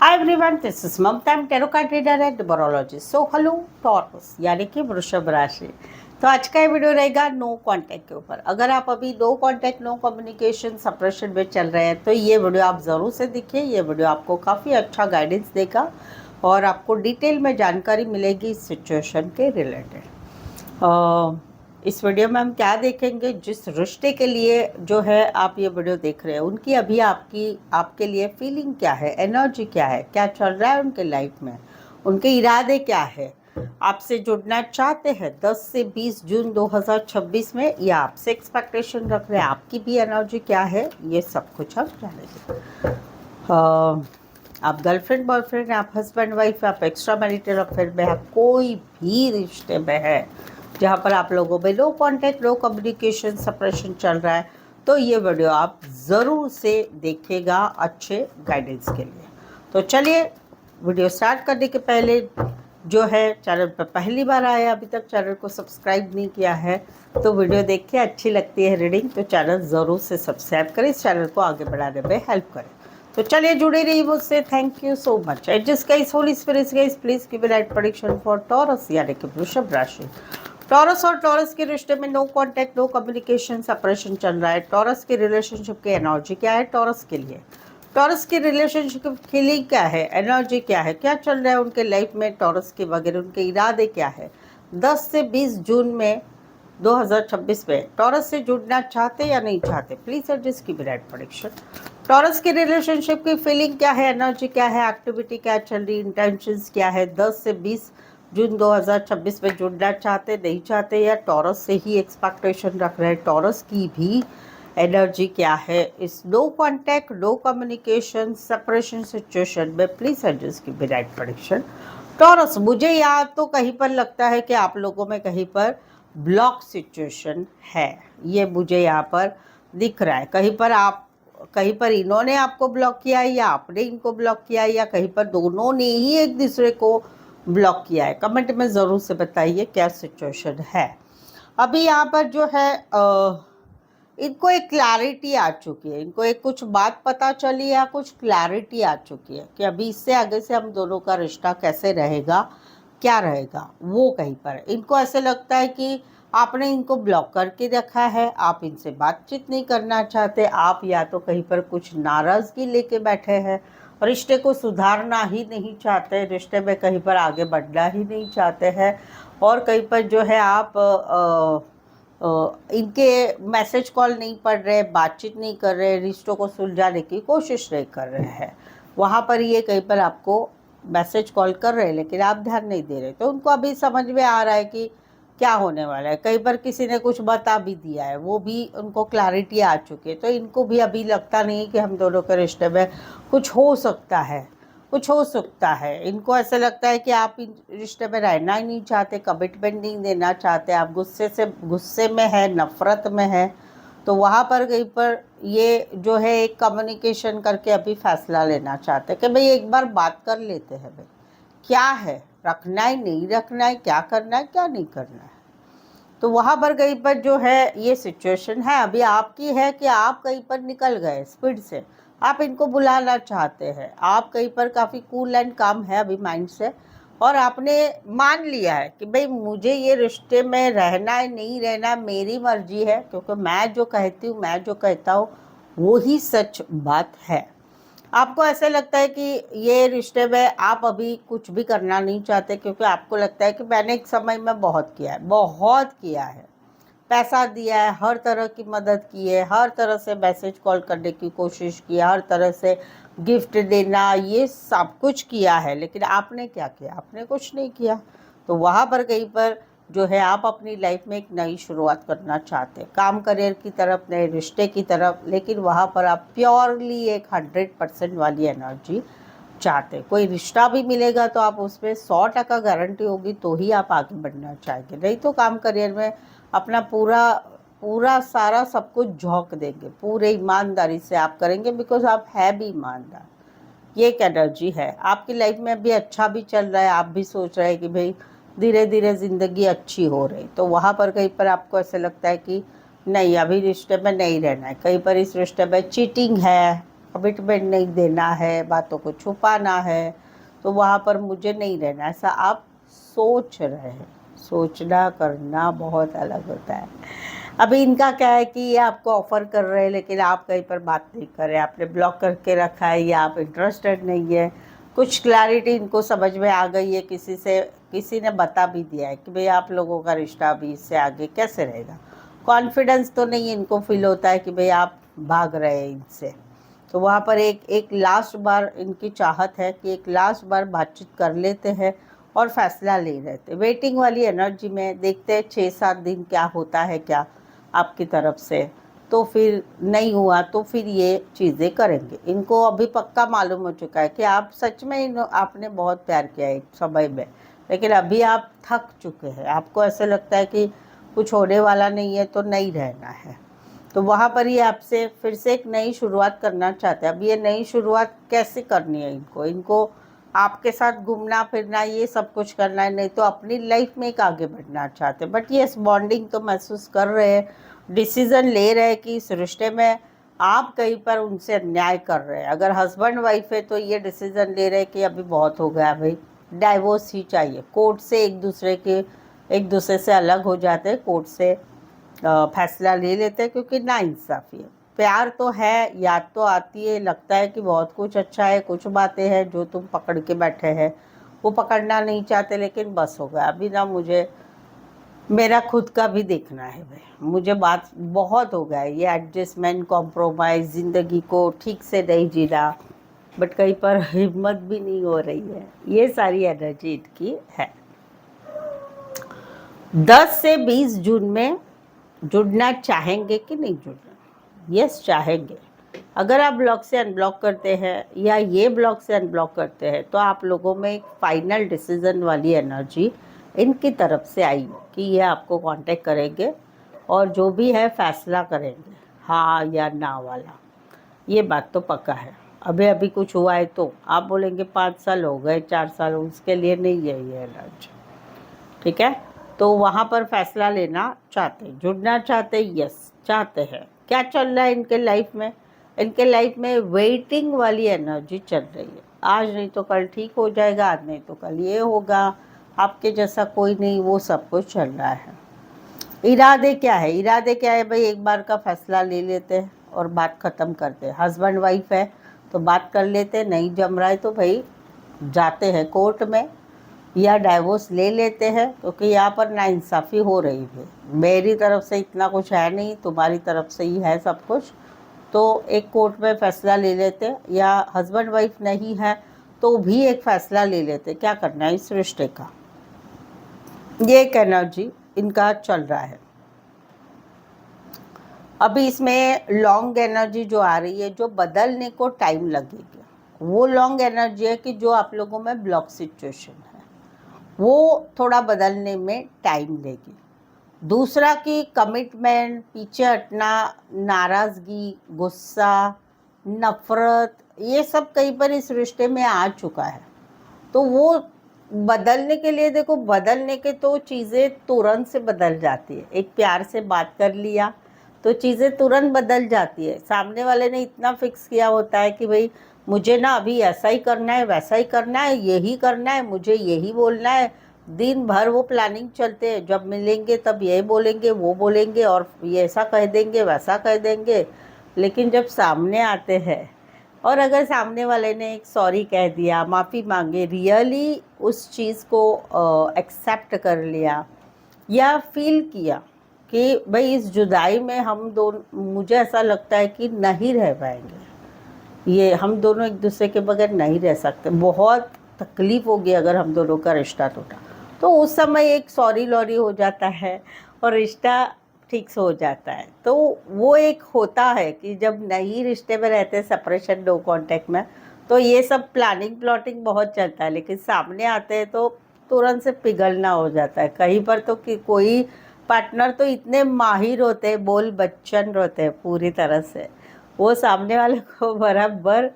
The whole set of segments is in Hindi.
Hi everyone, this is Mamta, tarot card reader and numerologist. So hello Taurus यानी कि वृषभ राशि। तो आज का ये वीडियो रहेगा नो कांटेक्ट के ऊपर। अगर आप अभी no contact no communication separation में चल रहे हैं तो ये वीडियो आप ज़रूर से देखिए। ये वीडियो आपको काफ़ी अच्छा गाइडेंस देगा और आपको डिटेल में जानकारी मिलेगी इस सिचुएशन के रिलेटेड। इस वीडियो में हम क्या देखेंगे, जिस रिश्ते के लिए जो है आप ये वीडियो देख रहे हैं उनकी अभी आपके लिए फीलिंग क्या है, एनर्जी क्या है, क्या चल रहा है उनके लाइफ में, उनके इरादे क्या है, आपसे जुड़ना चाहते हैं 10 से 20 जून 2026 में, या आपसे एक्सपेक्टेशन रख रहे हैं, आपकी भी एनर्जी क्या है, ये सब कुछ हम जानेंगे। आप गर्लफ्रेंड बॉयफ्रेंड, आप हस्बैंड वाइफ, आप एक्स्ट्रा मैरिटल अफेयर में, आप कोई भी रिश्ते में है जहाँ पर आप लोगों में लो कांटेक्ट लो कम्युनिकेशन सप्रेशन चल रहा है, तो ये वीडियो आप ज़रूर से देखिएगा अच्छे गाइडेंस के लिए। तो चलिए, वीडियो स्टार्ट करने के पहले जो है चैनल पर पहली बार आया, अभी तक चैनल को सब्सक्राइब नहीं किया है, तो वीडियो देख के अच्छी लगती है रीडिंग तो चैनल ज़रूर से सब्सक्राइब करें, इस चैनल को आगे बढ़ाने में हेल्प करें। तो चलिए, जुड़े रहिए मुझसे। Thank you so much. Adjust guys, holy spirits guys, please give a right prediction for Taurus यानी कि वृषभ राशि। टॉरस और टॉरस के रिश्ते में no contact no communication separation चल रहा है। टॉरस के रिलेशनशिप की एनर्जी क्या है टॉरस के लिए? टॉरस की रिलेशनशिप की लिए क्या है, एनर्जी क्या है, क्या चल रहा है उनके लाइफ में टॉरस के वगैरह, उनके इरादे क्या है 10 से 20 जून में 2026 में? टॉरस से जुड़ना चाहते या नहीं चाहते? प्लीज एडजस्ट की राइट प्रेडिक्शन। टॉरस की रिलेशनशिप की फीलिंग क्या है, एनर्जी क्या है, एक्टिविटी क्या चल रही, इंटेंशंस क्या है 10 से 20 जून 2026 में? जुड़ना चाहते नहीं चाहते, या टॉरस से ही एक्सपेक्टेशन रख रहे हैं? टॉरस की भी एनर्जी क्या है इस no contact no communication separation situation में? प्लीज एडजस्ट की राइट प्रेडिक्शन। टॉरस, मुझे यहाँ तो कहीं पर लगता है कि आप लोगों में कहीं पर ब्लॉक सिचुएशन है, ये मुझे यहाँ पर दिख रहा है। कहीं पर इन्होंने आपको ब्लॉक किया है या आपने इनको ब्लॉक किया है, या कहीं पर दोनों ने ही एक दूसरे को ब्लॉक किया है। कमेंट में ज़रूर से बताइए क्या सिचुएशन है। अभी यहाँ पर जो है इनको एक क्लैरिटी आ चुकी है, इनको एक कुछ बात पता चली या कुछ क्लैरिटी आ चुकी है कि अभी इससे आगे से हम दोनों का रिश्ता कैसे रहेगा, क्या रहेगा। वो कहीं पर इनको ऐसे लगता है कि आपने इनको ब्लॉक करके रखा है, आप इनसे बातचीत नहीं करना चाहते, आप या तो कहीं पर कुछ नाराज़गी लेके बैठे हैं, रिश्ते को सुधारना ही नहीं चाहते, रिश्ते में कहीं पर आगे बढ़ना ही नहीं चाहते हैं, और कहीं पर जो है आप इनके मैसेज कॉल नहीं पढ़ रहे, बातचीत नहीं कर रहे, रिश्तों को सुलझाने की कोशिश नहीं कर रहे हैं। वहाँ पर ये कहीं पर आपको मैसेज कॉल कर रहे हैं लेकिन आप ध्यान नहीं दे रहे, तो उनको अभी समझ में आ रहा है कि क्या होने वाला है। कहीं पर किसी ने कुछ बता भी दिया है, वो भी उनको क्लैरिटी आ चुकी है, तो इनको भी अभी लगता नहीं कि हम दोनों के रिश्ते में कुछ हो सकता है, कुछ हो सकता है। इनको ऐसा लगता है कि आप इन रिश्ते में रहना ही नहीं चाहते, कमिटमेंट नहीं देना चाहते, आप गुस्से में है, नफ़रत में है, तो वहाँ पर कहीं पर ये जो है एक कम्युनिकेशन करके अभी फैसला लेना चाहते हैं कि भाई एक बार बात कर लेते हैं, भाई क्या है, रखना है नहीं रखना है, क्या करना है क्या नहीं करना है। तो वहाँ पर कहीं पर जो है ये सिचुएशन है अभी आपकी है कि आप कहीं पर निकल गए स्पीड से, आप इनको बुलाना चाहते हैं, आप कहीं पर काफ़ी कूल एंड काम है अभी माइंड से, और आपने मान लिया है कि भाई मुझे ये रिश्ते में रहना है नहीं रहना मेरी मर्जी है, क्योंकि मैं जो कहती हूँ मैं जो कहता हूँ वो ही सच बात है। आपको ऐसा लगता है कि ये रिश्ते में आप अभी कुछ भी करना नहीं चाहते, क्योंकि आपको लगता है कि मैंने एक समय में बहुत किया है, बहुत किया है, पैसा दिया है, हर तरह की मदद की है, हर तरह से मैसेज कॉल करने की कोशिश की है, हर तरह से गिफ्ट देना, ये सब कुछ किया है, लेकिन आपने क्या किया? आपने कुछ नहीं किया। तो वहाँ पर कहीं पर जो है आप अपनी लाइफ में एक नई शुरुआत करना चाहते हैं, काम करियर की तरफ, नए रिश्ते की तरफ, लेकिन वहाँ पर आप प्योरली एक 100% वाली एनर्जी चाहते। कोई रिश्ता भी मिलेगा तो आप उसमें 100% गारंटी होगी तो ही आप आगे बढ़ना चाहेंगे, नहीं तो काम करियर में अपना पूरा पूरा सारा सब कुछ झोंक देंगे, पूरे ईमानदारी से आप करेंगे, बिकॉज आप है भी ईमानदार। ये एक एनर्जी है आपकी लाइफ में, अभी अच्छा भी चल रहा है, आप भी सोच रहे हैं कि भाई धीरे धीरे ज़िंदगी अच्छी हो रही, तो वहाँ पर कहीं पर आपको ऐसा लगता है कि नहीं अभी रिश्ते में नहीं रहना है, कहीं पर इस रिश्ते में चीटिंग है, कमिटमेंट नहीं देना है, बातों को छुपाना है, तो वहाँ पर मुझे नहीं रहना, ऐसा आप सोच रहे हैं। सोचना करना बहुत अलग होता है। अभी इनका क्या है कि ये आपको ऑफ़र कर रहे हैं लेकिन आप कहीं पर बात नहीं कर रहे, आपने ब्लॉक करके रखा है या आप इंटरेस्टेड नहीं है। कुछ क्लैरिटी इनको समझ में आ गई है, किसी ने बता भी दिया है कि भाई आप लोगों का रिश्ता अभी इससे आगे कैसे रहेगा। कॉन्फिडेंस तो नहीं इनको फील होता है कि भाई आप भाग रहे हैं इनसे। तो वहाँ पर एक लास्ट बार इनकी चाहत है कि एक लास्ट बार बातचीत कर लेते हैं और फैसला ले रहे थे। वेटिंग वाली एनर्जी में देखते हैं 6-7 दिन क्या होता है क्या आपकी तरफ से। तो फिर नहीं हुआ तो फिर ये चीज़ें करेंगे। इनको अभी पक्का मालूम हो चुका है कि आप सच में आपने बहुत प्यार किया एक समय में, लेकिन अभी आप थक चुके हैं। आपको ऐसा लगता है कि कुछ होने वाला नहीं है तो नहीं रहना है। तो वहाँ पर ये आपसे फिर से एक नई शुरुआत करना चाहते हैं। अब ये नई शुरुआत कैसे करनी है इनको आपके साथ घूमना फिरना ये सब कुछ करना है, नहीं तो अपनी लाइफ में एक आगे बढ़ना चाहते हैं। बट ये बॉन्डिंग तो महसूस कर रहे हैं, डिसीज़न ले रहे हैं कि इस रिश्ते में आप कहीं पर उनसे अन्याय कर रहे हैं। अगर हस्बैंड वाइफ है तो ये डिसीज़न ले रहे हैं कि अभी बहुत हो गया भाई, डाइवोर्स ही चाहिए। कोर्ट से एक दूसरे से अलग हो जाते हैं, कोर्ट से फैसला ले लेते हैं, क्योंकि नाइंसाफ़ी है। प्यार तो है, याद तो आती है, लगता है कि बहुत कुछ अच्छा है, कुछ बातें हैं जो तुम पकड़ के बैठे हैं वो पकड़ना नहीं चाहते, लेकिन बस हो गया अभी ना, मुझे मेरा खुद का भी देखना है भाई, मुझे बात बहुत हो गया है ये एडजस्टमेंट कॉम्प्रोमाइज़, ज़िंदगी को ठीक से नहीं जीना। बट कहीं पर हिम्मत भी नहीं हो रही है। ये सारी एनर्जी इनकी है। 10 से 20 जून में जुड़ना चाहेंगे कि नहीं जुड़ना? यस, चाहेंगे। अगर आप ब्लॉक से अनब्लॉक करते हैं या ये ब्लॉक से अनब्लॉक करते हैं तो आप लोगों में एक फाइनल डिसीजन वाली एनर्जी इनकी तरफ से आई कि ये आपको कांटेक्ट करेंगे और जो भी है फैसला करेंगे, हाँ या ना वाला। ये बात तो पक्का है। अभी अभी कुछ हुआ है तो आप बोलेंगे 5 साल हो गए, 4 साल, उसके लिए नहीं है ये एनर्जी। ठीक है, तो वहाँ पर फैसला लेना चाहते, जुड़ना चाहते, यस चाहते हैं। क्या चल रहा है इनके लाइफ में? इनके लाइफ में वेटिंग वाली एनर्जी चल रही है। आज नहीं तो कल ठीक हो जाएगा, आज नहीं तो कल ये होगा, आपके जैसा कोई नहीं, वो सब कुछ चल रहा है। इरादे क्या है? इरादे क्या है भाई? एक बार का फैसला ले लेते हैं और बात ख़त्म करते हैं। हस्बैंड वाइफ है तो बात कर लेते हैं, नहीं जम रहा है तो भाई जाते हैं कोर्ट में या डाइवोर्स ले लेते हैं, क्योंकि यहाँ पर नाइंसाफ़ी हो रही है। मेरी तरफ से इतना कुछ है नहीं, तुम्हारी तरफ से ही है सब कुछ। तो एक कोर्ट में फ़ैसला ले लेते हैं, या हस्बैंड वाइफ नहीं है तो भी एक फ़ैसला ले लेते, क्या करना है इस रिश्ते का। ये एक एनर्जी इनका चल रहा है। अभी इसमें लॉन्ग एनर्जी जो आ रही है, जो बदलने को टाइम लगेगा, वो लॉन्ग एनर्जी है कि जो आप लोगों में ब्लॉक सिचुएशन है वो थोड़ा बदलने में टाइम लेगी। दूसरा कि कमिटमेंट, पीछे हटना, नाराज़गी, गुस्सा, नफ़रत, ये सब कहीं पर इस रिश्ते में आ चुका है। तो वो बदलने के लिए, देखो बदलने के तो चीज़ें तुरंत से बदल जाती है। एक प्यार से बात कर लिया तो चीज़ें तुरंत बदल जाती है। सामने वाले ने इतना फिक्स किया होता है कि भाई मुझे ना अभी ऐसा ही करना है, वैसा ही करना है, यही करना है, मुझे यही बोलना है। दिन भर वो प्लानिंग चलते हैं, जब मिलेंगे तब ये बोलेंगे, वो बोलेंगे और ये ऐसा कह देंगे, वैसा कह देंगे। लेकिन जब सामने आते हैं और अगर सामने वाले ने एक सॉरी कह दिया, माफ़ी मांगे, रियली उस चीज़ को एक्सेप्ट कर लिया या फील किया कि भाई इस जुदाई में हम दोनों, मुझे ऐसा लगता है कि नहीं रह पाएंगे, ये हम दोनों एक दूसरे के बगैर नहीं रह सकते, बहुत तकलीफ़ होगी अगर हम दोनों का रिश्ता टूटा, तो उस समय एक सॉरी लॉरी हो जाता है और रिश्ता ठीक से हो जाता है। तो वो एक होता है कि जब नई रिश्ते में रहते हैं, सेपरेशन नो कांटेक्ट में, तो ये सब प्लानिंग प्लॉटिंग बहुत चलता है, लेकिन सामने आते हैं तो तुरंत से पिघलना हो जाता है। कहीं पर तो कि कोई पार्टनर तो इतने माहिर होते हैं, बोल बच्चन होते हैं पूरी तरह से, वो सामने वाले को बराबर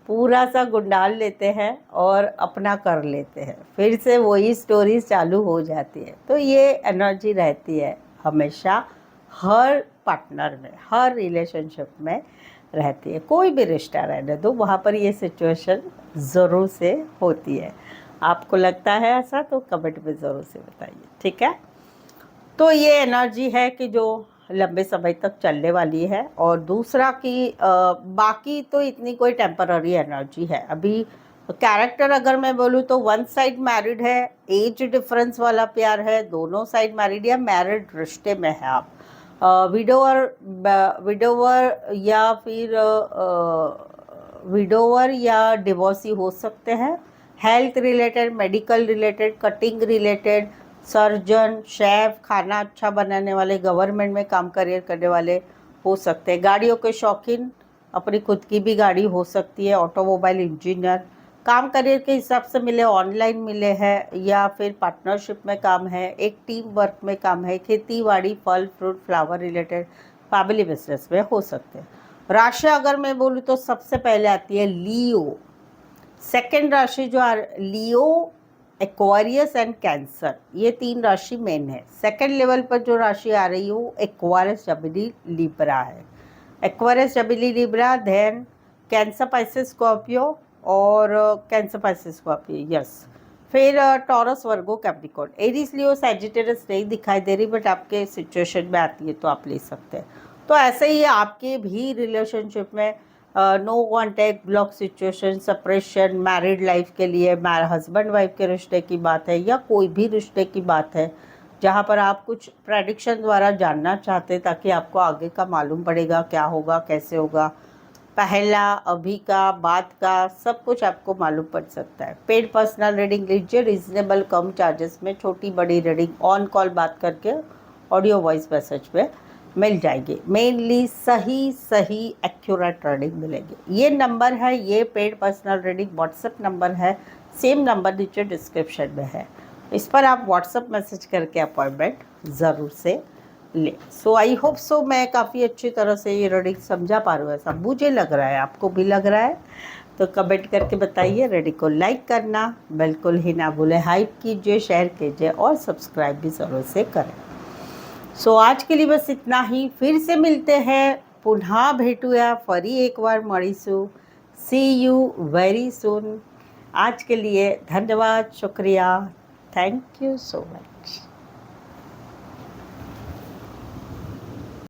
पूरा सा गुंडाल लेते हैं और अपना कर लेते हैं, फिर से वही स्टोरी चालू हो जाती है। तो ये एनर्जी रहती है हमेशा हर पार्टनर में, हर रिलेशनशिप में। रहती है। कोई भी रिश्ता रहने दो, वहाँ पर ये सिचुएशन ज़रूर से होती है। आपको लगता है ऐसा तो कमेंट में ज़रूर से बताइए, ठीक है। तो ये एनर्जी है कि जो लंबे समय तक चलने वाली है। और दूसरा कि बाकी तो इतनी कोई टेम्पररी एनर्जी है। अभी कैरेक्टर अगर मैं बोलूँ तो वन साइड मैरिड है, एज डिफरेंस वाला प्यार है, दोनों साइड मैरिड या मैरिड रिश्ते में है आप। विडोवर या फिर विडोवर या डिवोर्सी हो सकते हैं। Health related, medical related, cutting related, surgeon, chef, खाना अच्छा बनाने वाले, गवर्नमेंट में काम करियर करने वाले हो सकते हैं। गाड़ियों के शौकीन, अपनी खुद की भी गाड़ी हो सकती है, ऑटोमोबाइल इंजीनियर, काम करियर के हिसाब से मिले, ऑनलाइन मिले हैं या फिर पार्टनरशिप में काम है, एक टीम वर्क में काम है, खेती बाड़ी, फल fruit flower related family business में हो सकते हैं। राशि अगर मैं बोलूँ तो सबसे पहले आती है लियो। सेकेंड राशि जो लियो, एक्वारियस एंड कैंसर, ये 3 राशि मेन है। सेकेंड लेवल पर जो राशि आ रही है वो एक्वारियस, जमिनी, लिब्रा है। Aquarius, Gemini, Libra, then Cancer, Pisces, Scorpio और कैंसर, पाइसेस, स्कॉर्पियो, यस। फिर Taurus, Virgo, Capricorn. Aries, Leo, Sagittarius नहीं दिखाई दे रही, बट आपके सिचुएशन में आती है तो आप ले सकते हैं। तो ऐसे ही आपके भी रिलेशनशिप में no contact, block situation, separation, married life के लिए हस्बैंड वाइफ के रिश्ते की बात है या कोई भी रिश्ते की बात है जहाँ पर आप कुछ प्रेडिक्शन द्वारा जानना चाहते हैं ताकि आपको आगे का मालूम पड़ेगा क्या होगा, कैसे होगा, पहला, अभी का, बाद का, सब कुछ आपको मालूम पड़ सकता है। पेड पर्सनल रीडिंग लीजिए, रीजनेबल कम चार्जेस में, छोटी बड़ी रीडिंग ऑन कॉल बात करके ऑडियो वॉइस मैसेज पे मिल जाएगी। मेनली सही एक्यूरेट रीडिंग मिलेगी। ये नंबर है, ये paid personal reading WhatsApp number है, सेम नंबर नीचे डिस्क्रिप्शन में है। इस पर आप व्हाट्सएप मैसेज करके अपॉइंटमेंट ज़रूर से ले। सो आई होप सो मैं काफ़ी अच्छी तरह से ये रीडिंग समझा पा रही हूँ, ऐसा मुझे लग रहा है। आपको भी लग रहा है तो कमेंट करके बताइए। रीडिंग को लाइक करना बिल्कुल ही ना भूलें, हाइप कीजिए, शेयर कीजिए और सब्सक्राइब भी ज़रूर से करें। सो आज के लिए बस इतना ही। फिर से मिलते हैं, पुनः भेटूया, फरी एक बार मळीशू। सी यू वेरी सून। आज के लिए धन्यवाद, शुक्रिया, थैंक यू सो मच।